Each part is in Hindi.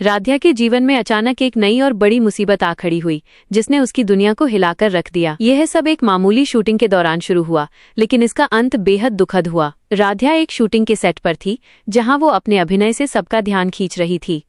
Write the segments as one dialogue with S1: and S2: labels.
S1: राध्या के जीवन में अचानक एक नई और बड़ी मुसीबत आ खड़ी हुई, जिसने उसकी दुनिया को हिलाकर रख दिया। यह सब एक मामूली शूटिंग के दौरान शुरू हुआ, लेकिन इसका अंत बेहद दुखद हुआ। राध्या एक शूटिंग के सेट पर थी, जहां वो अपने अभिनय से सबका ध्यान खींच रही थी।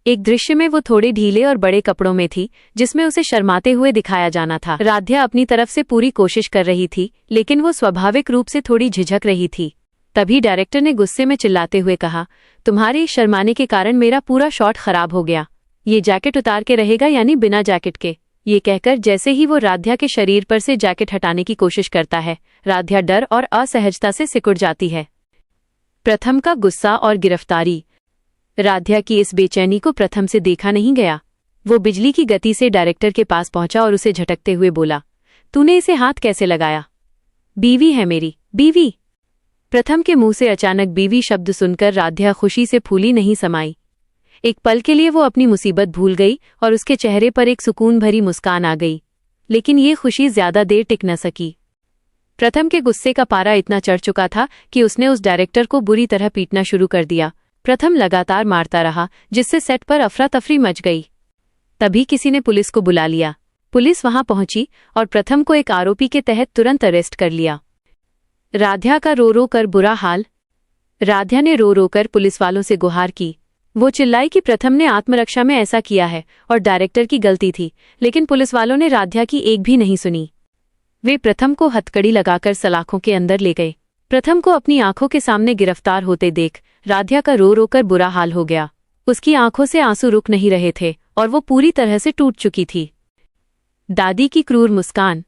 S1: एक दृश्य में वो थोड़े ढीले और बड़े कपड़ों में थी, जिसमें उसे शर्माते हुए दिखाया जाना था। राध्या अपनी तरफ से पूरी कोशिश कर रही थी, लेकिन वो स्वाभाविक रूप से थोड़ी झिझक रही थी। तभी डायरेक्टर ने गुस्से में चिल्लाते हुए कहा, तुम्हारे शर्माने के कारण मेरा पूरा शॉट खराब हो गया। ये जैकेट उतार के रहेगा यानी बिना जैकेट के। ये कहकर जैसे ही वो राध्या के शरीर पर से जैकेट हटाने की कोशिश करता है, राध्या डर और असहजता से सिकुड़ जाती है। प्रथम का गुस्सा और गिरफ्तारी। राध्या की इस बेचैनी को प्रथम से देखा नहीं गया। वो बिजली की गति से डायरेक्टर के पास पहुंचा और उसे झटकते हुए बोला, तूने इसे हाथ कैसे लगाया? बीवी है मेरी, बीवी। प्रथम के मुंह से अचानक बीवी शब्द सुनकर राध्या खुशी से फूली नहीं समाई। एक पल के लिए वो अपनी मुसीबत भूल गई और उसके चेहरे पर एक सुकून भरी मुस्कान आ गई, लेकिन ये खुशी ज्यादा देर टिक न सकी। प्रथम के गुस्से का पारा इतना चढ़ चुका था कि उसने उस डायरेक्टर को बुरी तरह पीटना शुरू कर दिया। प्रथम लगातार मारता रहा, जिससे सेट पर अफरा तफरी मच गई। तभी किसी ने पुलिस को बुला लिया। पुलिस वहां पहुंची और प्रथम को एक आरोपी के तहत तुरंत अरेस्ट कर लिया। राध्या का रो रो कर बुरा हाल। राध्या ने रो रो कर पुलिस वालों से गुहार की। वो चिल्लाई कि प्रथम ने आत्मरक्षा में ऐसा किया है और डायरेक्टर की गलती थी, लेकिन पुलिस वालों ने राध्या की एक भी नहीं सुनी। वे प्रथम को हथकड़ी लगाकर सलाखों के अंदर ले गए। प्रथम को अपनी आंखों के सामने गिरफ्तार होते देख राध्या का रो रो कर बुरा हाल हो गया। उसकी आंखों से आंसू रुक नहीं रहे थे और वो पूरी तरह से टूट चुकी थी। दादी की क्रूर मुस्कान।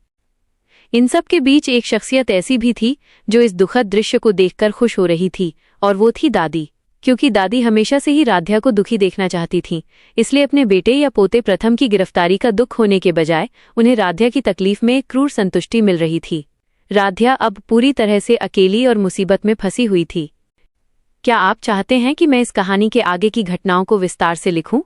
S1: इन सब के बीच एक शख्सियत ऐसी भी थी जो इस दुखद दृश्य को देखकर खुश हो रही थी, और वो थी दादी। क्योंकि दादी हमेशा से ही राध्या को दुखी देखना चाहती थीं, इसलिए अपने बेटे या पोते प्रथम की गिरफ्तारी का दुख होने के बजाय उन्हें राध्या की तकलीफ में एक क्रूर संतुष्टि मिल रही थी। राध्या अब पूरी तरह से अकेली और मुसीबत में फंसी हुई थी। क्या आप चाहते हैं कि मैं इस कहानी के आगे की घटनाओं को विस्तार से लिखूं?